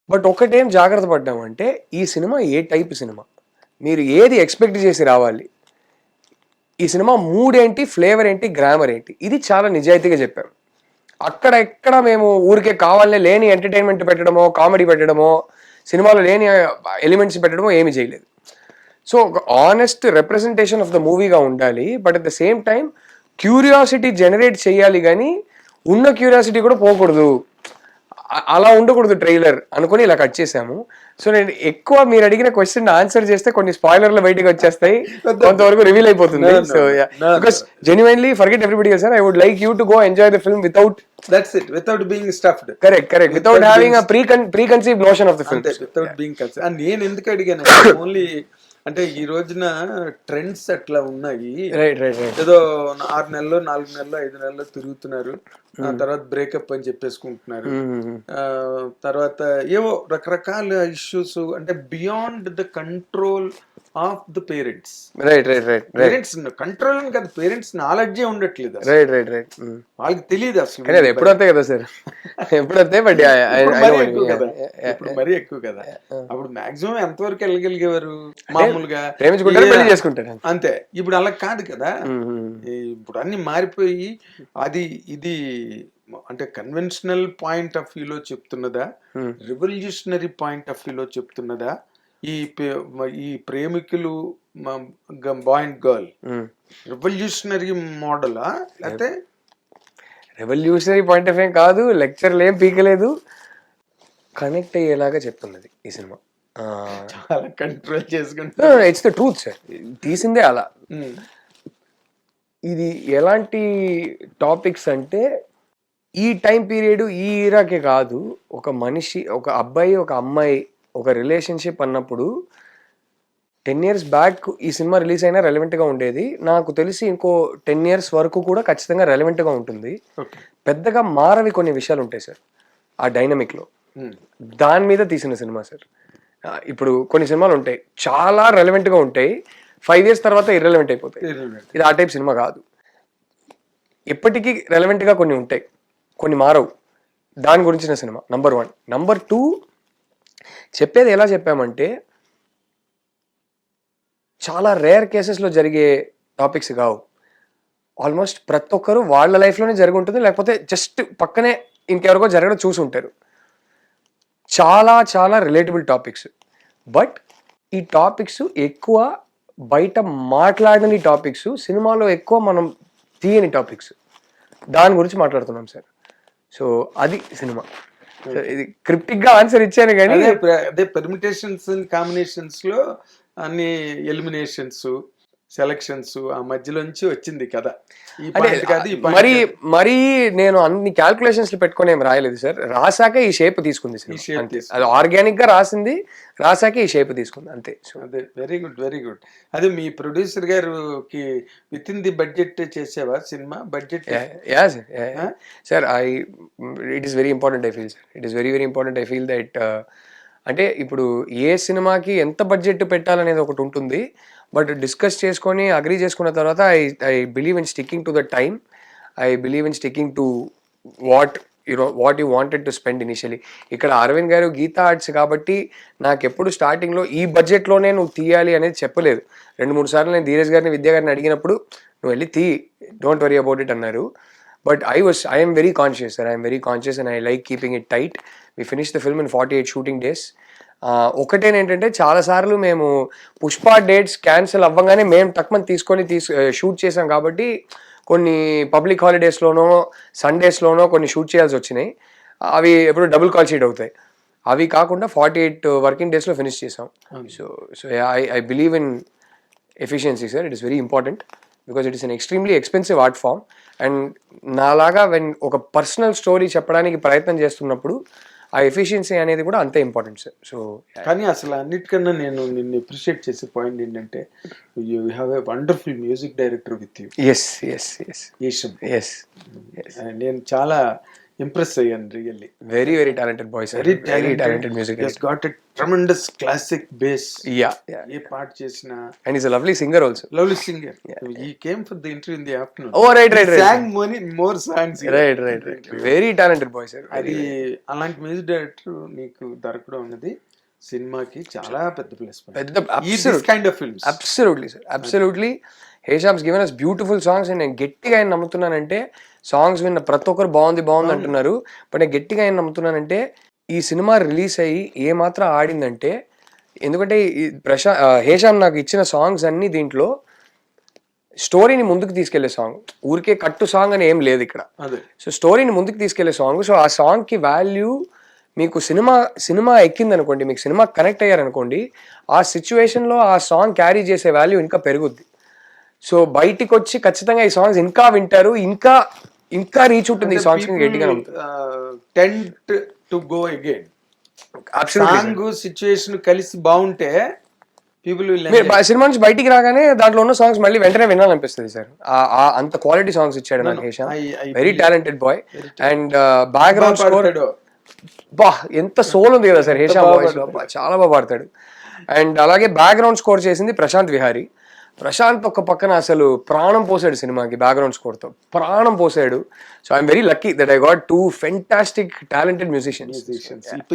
But ఒకటేం జాగ్రత్త పడ్డామంటే ఈ cinema ఏ type cinema, మీరు ఏది ఎక్స్పెక్ట్ చేసి రావాలి, ఈ సినిమా మూడ్ ఏంటి, ఫ్లేవర్ ఏంటి, గ్రామర్ ఏంటి, ఇది చాలా నిజాయితీగా చెప్పాం. అక్కడ ఎక్కడ మేము ఊరికే కావాలనే లేని ఎంటర్టైన్మెంట్ పెట్టడమో, కామెడీ పెట్టడమో, సినిమాలో లేని ఎలిమెంట్స్ పెట్టడమో ఏమీ చేయలేదు. సో ఒక ఆనెస్ట్ రిప్రజెంటేషన్ ఆఫ్ ద మూవీగా ఉండాలి. But at the same time curiosity generate చేయాలి, కానీ ఉన్న క్యూరియాసిటీ కూడా పోకూడదు, అలా ఉండకూడదు ట్రైలర్ అనుకుని ఇలా కట్ చేసాము. సో నేను ఎక్కువ మీరు అడిగిన క్వశ్చన్ ఆన్సర్ చేస్తే కొన్ని స్పాయిలర్లు బయటకి వచ్చేస్తాయి, కొంతవరకు రివీల్ అయిపోతుంది. So because genuinely forget everybody else, I would like you to go enjoy the film without, that's it, without being stuffed. Correct, without having a preconceived notion of the film, without being conceived. And నేను ఎందుకు అడిగాను only అంటే ఈ రోజున trends అట్లా ఉన్నాయి. ఏదో 6 నెలలు 4 నెలలు 5 నెలలు తిరుగుతున్నారు, తర్వాత బ్రేకప్ అని చెప్పేసుకుంటున్నారు, తర్వాత ఏవో రకరకాల ఇష్యూస్, అంటే beyond the control of the parents. Parents control కదా, పేరెంట్స్ నాలెడ్జే ఉండట్లేదు, వాళ్ళకి తెలియదు అసలు. ఎప్పుడు అంతే కదా సార్, ఎప్పుడు అంతే. బట్ ఇప్పుడు మరీ ఎక్కువ కదా. అప్పుడు మాక్సిమం ఎంతవరకు వెళ్ళగలిగేవారు, మామూలుగా చేసుకుంటారు అంతే. ఇప్పుడు అలా కాదు కదా, ఇప్పుడు అన్ని మారిపోయి అది ఇది అంటే కన్వెన్షనల్ పాయింట్ ఆఫ్ వ్యూలో చెప్తున్నదా, రివల్యూషనరీ పాయింట్ ఆఫ్ వ్యూలో చెప్తున్నదా, ఈ ప్రేమికులు బాయ్ అండ్ గర్ల్ రివల్యూషనరీ మోడలా, లేకపోతే రెవల్యూషనరీ పాయింట్ ఆఫ్ వ్యూ కాదు, లెక్చర్లు ఏం పీకలేదు, కనెక్ట్ అయ్యేలాగా చెప్తున్నది ఈ సినిమా. చాలా కంట్రోల్ చేసుకుంటా, ఇట్స్ ద ట్రూత్ సార్, తీసిందే అలా. ఇది ఎలాంటి టాపిక్స్ అంటే ఈ టైం పీరియడ్ ఈ ఈరాకే కాదు, ఒక మనిషి, ఒక అబ్బాయి ఒక అమ్మాయి ఒక రిలేషన్షిప్ అన్నప్పుడు 10 years బ్యాక్ ఈ సినిమా రిలీజ్ అయినా రెలవెంట్గా ఉండేది. నాకు తెలిసి ఇంకో 10 years వరకు కూడా ఖచ్చితంగా రెలవెంట్గా ఉంటుంది. పెద్దగా మారవి కొన్ని విషయాలు ఉంటాయి సార్ ఆ డైనమిక్లో, దాని మీద తీసిన సినిమా సార్. ఇప్పుడు కొన్ని సినిమాలు ఉంటాయి చాలా రెలవెంట్గా ఉంటాయి, 5 years తర్వాత ఇర్రెలవెంట్ అయిపోతాయి. ఇది ఆ టైప్ సినిమా కాదు, ఎప్పటికీ రెలవెంట్గా కొన్ని ఉంటాయి, కొన్ని మారవు. దాని గురించిన సినిమా నంబర్ 1. నంబర్ 2, చెప్పేది ఎలా చెప్పామంటే చాలా రేర్ కేసెస్లో జరిగే టాపిక్స్ కావు, ఆల్మోస్ట్ ప్రతి ఒక్కరు వాళ్ళ లైఫ్లోనే జరిగి ఉంటుంది, లేకపోతే జస్ట్ పక్కనే ఇంకెవరికో జరగడం చూసి ఉంటారు. చాలా చాలా రిలేటబుల్ టాపిక్స్, బట్ ఈ టాపిక్స్ ఎక్కువ బయట మాట్లాడని టాపిక్స్, సినిమాలో ఎక్కువ మనం తీయని టాపిక్స్, దాని గురించి మాట్లాడుతున్నాం సార్. సో అది సినిమా. ఇది క్రిప్టిక్ గా ఆన్సర్ ఇచ్చాను కానీ అదే పెర్మిటేషన్స్ కాంబినేషన్స్ లో అన్ని ఎలిమినేషన్స్ సెలక్షన్స్ ఆ మధ్యలోంచి వచ్చింది కదా. మరి నేను అన్ని క్యాల్కులేషన్స్ పెట్టుకుని ఏం రాయలేదు సార్, రాసాక ఈ షేప్ తీసుకుంది సార్, అది ఆర్గానిక్ గా రాసాక ఈ షేప్ తీసుకుంది అంతే. అదే వెరీ గుడ్, వెరీ గుడ్. అదే మీ ప్రొడ్యూసర్ గారికి విత్ ఇన్ ది బడ్జెట్ చేసేవా సినిమా? Budget sir it is very important I feel sir, it is very very important I feel that. అంటే ఇప్పుడు ఏ సినిమాకి ఎంత బడ్జెట్ పెట్టాలనేది ఒకటి ఉంటుంది, బట్ డిస్కస్ చేసుకొని అగ్రీ చేసుకున్న తర్వాత I believe in sticking to the time, I believe in sticking to what you wanted to spend initially. ఇక్కడ అరవింద్ గారు గీతా ఆర్ట్స్ కాబట్టి నాకు ఎప్పుడు స్టార్టింగ్లో ఈ బడ్జెట్లోనే నువ్వు తీయాలి అనేది చెప్పలేదు. 2-3 సార్లు నేను ధీరజ్ గారిని విద్యా గారిని అడిగినప్పుడు నువ్వు వెళ్ళి డోంట్ వరీ అబౌట్ ఇట్ అన్నారు. But I'm very conscious sir, I'm very conscious and I like keeping it tight. We finish the film in 48 shooting days. ఒకటేంటంటే చాలాసార్లు మేము పుష్ప డేట్స్ క్యాన్సిల్ అవ్వగానే మేము తక్కువ తీసుకొని షూట్ చేసాం కాబట్టి కొన్ని పబ్లిక్ హాలిడేస్లోనో సండేస్లోనో కొన్ని షూట్ చేయాల్సి వచ్చినాయి, అవి ఎప్పుడు డబుల్ కాల్ షీట్ అవుతాయి. అవి కాకుండా 48 వర్కింగ్ డేస్లో ఫినిష్ చేసాం. So I believe in efficiency sir, it is very important because it is an extremely expensive art form. And నాలాగా ఒక పర్సనల్ స్టోరీ చెప్పడానికి ప్రయత్నం చేస్తున్నప్పుడు ఆ ఎఫిషియన్సీ అనేది కూడా అంతే ఇంపార్టెంట్ సార్. సో కానీ అసలు అన్నిటికన్నా నేను నిన్ను అప్రిషియేట్ చేసే పాయింట్ ఏంటంటే you have a wonderful music director with you. Yes. నేను చాలా ఇంప్రెస్ అయ్యాను really. Very very talented boy sir, very talented music. Has got a tremendous classic base. Yeah, ఏ పాట చేసినా. And is a lovely singer also. Lovely singer. He came for the interview in the afternoon. Oh right right right. sang more songs. Right. Very talented boy sir. అది అలాంటి music director నీకు దొరకడం అనేది సినిమాకి చాలా పెద్ద plus point. Kind of films. Absolutely sir, absolutely. Hesham's given us beautiful songs. And నేను గట్టిగా ఆయన నమ్ముతున్నానంటే, సాంగ్స్ విన్న ప్రతి ఒక్కరు బాగుంది అంటున్నారు, బట్ నేను గట్టిగా ఆయన నమ్ముతున్నానంటే ఈ సినిమా రిలీజ్ అయ్యి ఏమాత్రం ఆడిందంటే, ఎందుకంటే హేషామ్ నాకు ఇచ్చిన సాంగ్స్ అన్ని దీంట్లో స్టోరీని ముందుకు తీసుకెళ్లే సాంగ్, ఊరికే కట్టు సాంగ్ అని ఏం లేదు ఇక్కడ. సో స్టోరీని ముందుకు తీసుకెళ్లే సాంగ్. సో ఆ సాంగ్ కి వాల్యూ మీకు సినిమా ఎక్కింది అనుకోండి, మీకు సినిమా కనెక్ట్ అయ్యారనుకోండి, ఆ సిచ్యువేషన్ లో ఆ సాంగ్ క్యారీ చేసే వాల్యూ ఇంకా పెరుగుద్ది. సో బయటికి వచ్చి ఖచ్చితంగా ఈ సాంగ్స్ ఇంకా వింటారు, ఇంకా రీచ్ ఉంటుంది ఈ సాంగ్స్. గట్టిగా tent to go again. Song situation కలిసి బాగుంటే సినిమా నుంచి బయటికి రాగానే దాంట్లో ఉన్న సాంగ్స్ మళ్ళీ వెంటనే వినాలనిపిస్తుంది సార్. అంత క్వాలిటీ సాంగ్స్ ఇచ్చాడు నాకు Hesham. Very talented bye. And background score బా ఎంత సోల్ ఉంది కదా సార్ హేషామ్ వాయిస్ లో, చాలా బాగా పాడతాడు. అండ్ అలాగే బ్యాక్గ్రౌండ్ స్కోర్ చేసింది ప్రశాంత్ విహారీ. ప్రశాంత్ ఒక పక్కన అసలు ప్రాణం పోసాడు సినిమాకి, బ్యాక్గ్రౌండ్ స్కోర్ తో ప్రాణం పోసాడు. So I'm very lucky that I got 2 fantastic talented musicians.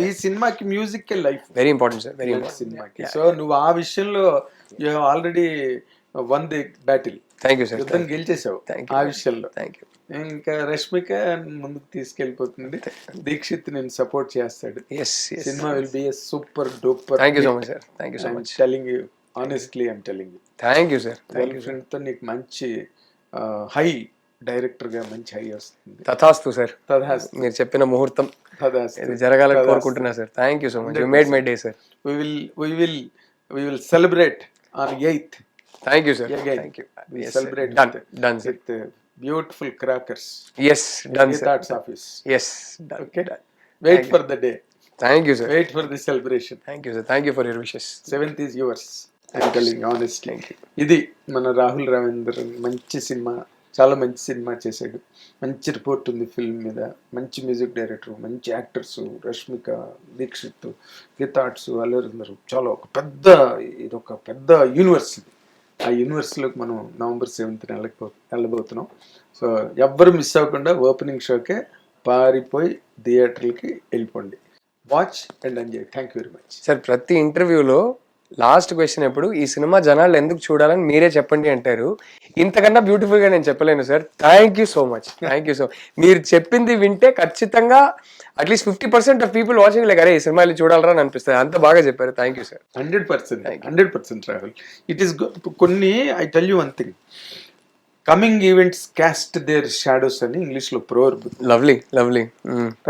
ఈ సినిమాకి music life very important sir, very important సినిమాకి. సో నువ్వు ఆ విషయంలో you have already won the battle. Thank you sir. యుద్ధం గెలిచేసావు ఆ విషయంలో. Thank you. ఇంకా రష్మిక ముందుకు తీసుకెళ్ళిపోతుంది, దీక్షిత్ నేను సపోర్ట్ చేస్తాడు. సినిమా will be a super duper. Thank you so much sir. Thank you so much. Telling you honestly, I'm telling you. Thank you sir. Friend తో నీకు మంచి హై డైరెక్టర్ గా మంచి హై వస్తుంది. తథాస్తు సార్. తథాస్తు. మీరు చెప్పిన ముహూర్తం ఇది జరగాలని కోరుకుంటున్నా sir. Thank you so much. You made my day sir. We will celebrate on 8th. Thank you sir. Thank you. We celebrate done with beautiful crackers. Yes, done sir. Thoughts office. Yes, done. Okay. Wait for the day. Thank you sir. Wait for the celebration. Thank you sir. Thank you for your wishes. 7th is yours. I'm telling you honestly. ఇది మన రాహుల్ రవీంద్రన్ మంచి cinema, చాలా మంచి cinema చేశాడు. మంచి report ఉంది film మీద, మంచి మ్యూజిక్ డైరెక్టర్, మంచి యాక్టర్స్, రష్మిక, దీక్షిత్, గీతాట్స్, అల్లరందరూ చాలా ఇది ఒక పెద్ద యూనివర్స్. ఆ యూనివర్స్లోకి మనం November 7th వెళ్ళబోతున్నాం. సో ఎవ్వరు మిస్ అవ్వకుండా ఓపెనింగ్ షోకే పారిపోయి థియేటర్లకి వెళ్ళిపోండి. Watch and enjoy. Thank you very much sir. ప్రతి ఇంటర్వ్యూలో లాస్ట్ క్వశ్చన్ ఎప్పుడు ఈ సినిమా జనాలు ఎందుకు చూడాలని మీరే చెప్పండి అంటారు. ఇంతకన్నా బ్యూటిఫుల్ గా నేను చెప్పలేను sir. Thank you so much. Thank you so much. మీరు చెప్పింది వింటే ఖచ్చితంగా at least 50% of people watching like అరే ఈ సినిమా చూడాలరా అని అనిపిస్తుంది. అంత బాగా చెప్పారు. Thank you sir. 100% Rahul. It is కొన్ని I tell you one thing, coming events cast their shadows అని ఇంగ్లీష్ లో proverb. Lovely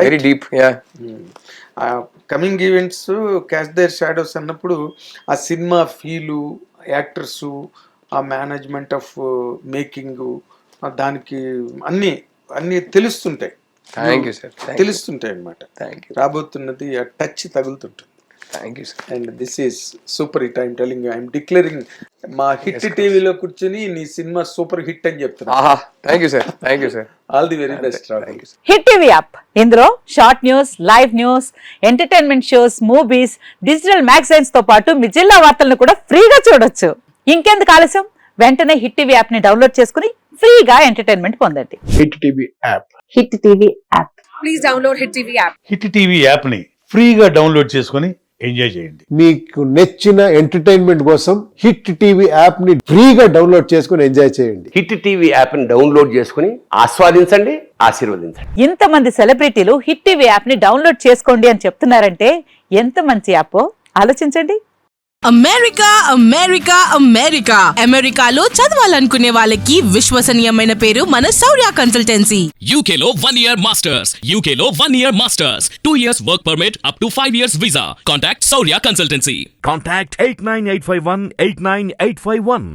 very deep. Yeah, coming events cast their shadows అన్నప్పుడు ఆ సినిమా ఫీలు, యాక్టర్స్, ఆ మేనేజ్మెంట్ ఆఫ్ మేకింగ్, దానికి అన్ని తెలుస్తుంటాయి. Thank you sir. తెలుస్తుంటాయి అన్నమాట. రాబోతున్నది ఆ టచ్ తగులుతుంటుంది. Thank you sir. And this is super hit. I'm telling you, I'm declaring మా హిట్ టీవీలో కూర్చొని నీ సినిమా సూపర్ హిట్ అని చెప్తున్నా. Thank you sir. Thank you sir. All the very best. Hit TV app, ఇందులో short news, live news, entertainment shows, movies, digital magazines తో పాటు మీ జిల్లా వార్తలను కూడా ఫ్రీగా చూడొచ్చు. ఇంకెందుకు ఆలస్యం, వెంటనే హిట్ టీవీ యాప్ ని డౌన్లోడ్ చేసుకుని ఫ్రీగా ఎంటర్టైన్మెంట్ పొందండి. Hit TV app. Hit TV app. Please download hit TV app. Hit TV app ని ఫ్రీగా డౌన్లోడ్ చేసుకుని ఎంజాయ్ చేయండి. మీకు నచ్చిన ఎంటర్టైన్మెంట్ కోసం హిట్ టీవీ యాప్ ని ఫ్రీగా డౌన్లోడ్ చేసుకుని ఎంజాయ్ చేయండి. హిట్ టీవీ యాప్ ని డౌన్లోడ్ చేసుకుని ఆస్వాదించండి, ఆశీర్వదించండి. ఇంతమంది సెలబ్రిటీలు హిట్ టీవీ యాప్ ని డౌన్లోడ్ చేసుకోండి అని చెప్తున్నారంటే ఎంత మంచి యాప్ ఆలోచించండి. అమెరికాలో చదవాలనుకునే వాళ్ళకి విశ్వసనీయమైన పేరు మన శౌర్య కన్సల్టెన్సీ. UK లో 1 year masters, UK లో 1 year masters, 2 years work permit up to 5 years visa. Contact Saurya Consultancy. Contact 89851 89851.